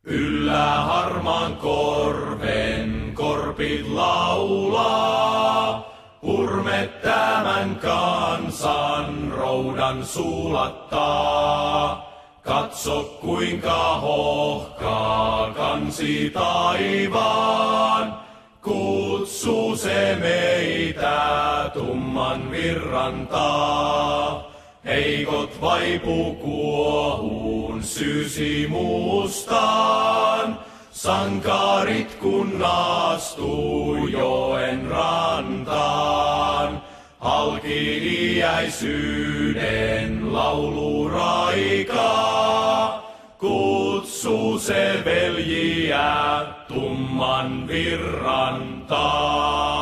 Yllä harmaan korven korpit laulaa, Hurme tämän kansan roudan suulattaa. Katso kuinka hohkaa kansi taivaan, kutsuu se meitä tumman virrantaa. Heikot vaipuu kuohuun syysi mustaan, sankarit kun astuu joen rantaan. Halki iäisyyden lauluraikaa, kutsuu se veljiä tumman virrantaan.